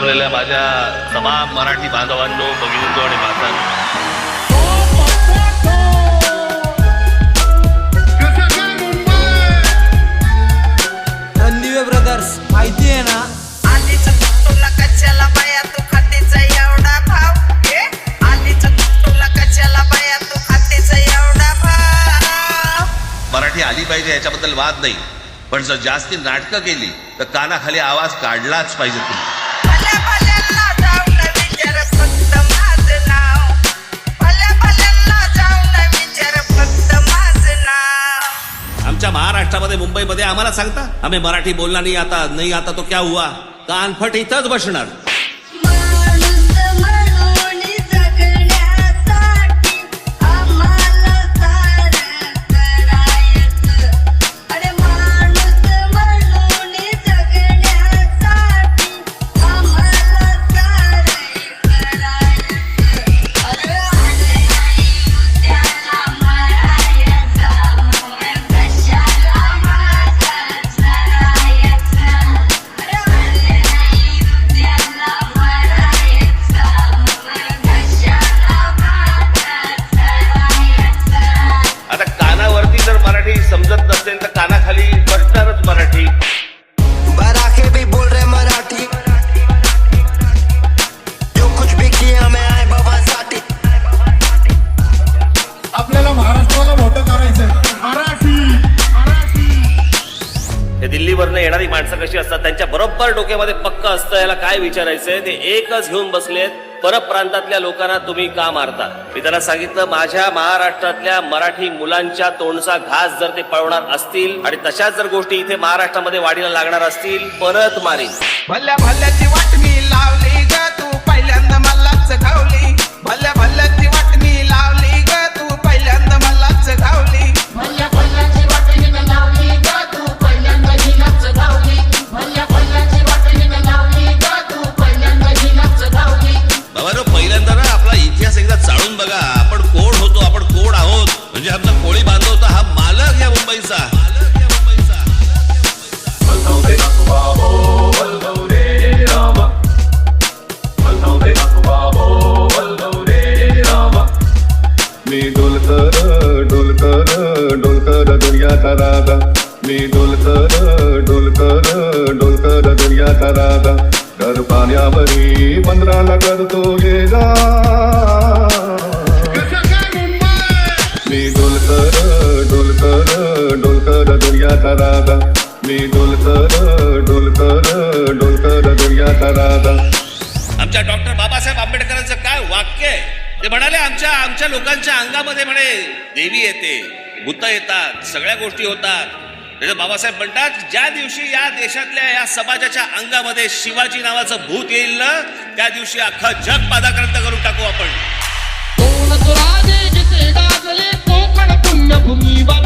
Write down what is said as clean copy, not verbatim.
जमलेल्या माझ्या तमाम मराठी बांधवांनो, भगिनींनो आणि मातांनो, रणदिवे ब्रदर्स माहिती आहे ना? आलीच तुला कच्च्याला बाया तू खातेचा एवढा भाव, आलीच तुला कच्च्याला बाया तू खातेचा एवढा भाव. मराठी आली पाहिजे याच्याबद्दल वाद नाही, पण जर जास्ती नाटकं केली तर कानाखाली आवाज काढलाच पाहिजे तुम्ही. भल्या भल्यांना जाऊन विचार फक्त माझं नाव, भल्या भल्यांना जाऊन विचार फक्त माझं नाव. आमच्या महाराष्ट्रामध्ये मुंबईमध्ये आम्हाला सांगता आम्ही मराठी बोलला नाही आता तो क्या हुआ, कानफट इथंच बसणार. समजत नसेल तर कानाखाली बसणारच मराठी. बराके भी बोल रहे मराठी, जो कुछ भी किया मैं आय बाबासाठी. आपल्याला महाराष्ट्राला मोठं करायचंय. मराठी हे दिल्लीवरनं येणारी माणसं कशी असतात, त्यांच्या बरोबर डोक्यामध्ये पक्क असतं याला काय विचारायचंय. ते एकच घेऊन बसलेत, परप्रांतातल्या लोकांना तुम्ही का मारता. मी त्यांना सांगितलं माझ्या महाराष्ट्रातल्या मराठी मुलांच्या तोंडचा घास जर ते पळवणार असतील आणि तशाच जर गोष्टी इथे महाराष्ट्रामध्ये वाढीला लागणार असतील परत मारीन. भल्या भल्याची वाटणी लावली ग तू पहिल्यांदा मलाच गावली, भल्या भल्याची वाटणी लावली ग तू पहिल्यांदा मलाच गावली. भल्या भल्याची वाटणी लावली ग तू पहिल्यांदा हिलाच गावली, भल्या भल्याची वाटणी लावली ग तू पहिल्यांदा हिलाच गावली. बाबा पहिल्यांदा ना आपला इतिहास एकदा चाळून बघा. आपण कोण होतो, आपण कोण आहोत. म्हणजे आपला कोळी बांधवता हा मालक या मुंबईचा. मी डोलकर डोलकर डोलकर दर्याचा राजा, मी डोलकर डोलकर डोलकर दर्याचा राजा. घर पाण्यावरी बंदराला करतो ये जा. मी डोलकर डोलकर डोलकर दर्याचा राजा, मी डोलकर डोलकर डोलकर दर्याचा राजा. आमच्या डॉक्टर बाबासाहेब आंबेडकरांचं काय वाक्य आहे. ते म्हणाले आमच्या लोकांच्या अंगामध्ये म्हणे देवी येते, भूत येतात, सगळ्या गोष्टी होतात. त्याचे बाबासाहेब म्हणतात ज्या दिवशी या देशातल्या या समाजाच्या अंगामध्ये शिवाजी नावाचं भूत येईल ना त्या दिवशी अख्खं जग पादाक्रांत करून टाकू आपण. कोण राजे जिथे गाजले कोकण पुण्यभूमीवर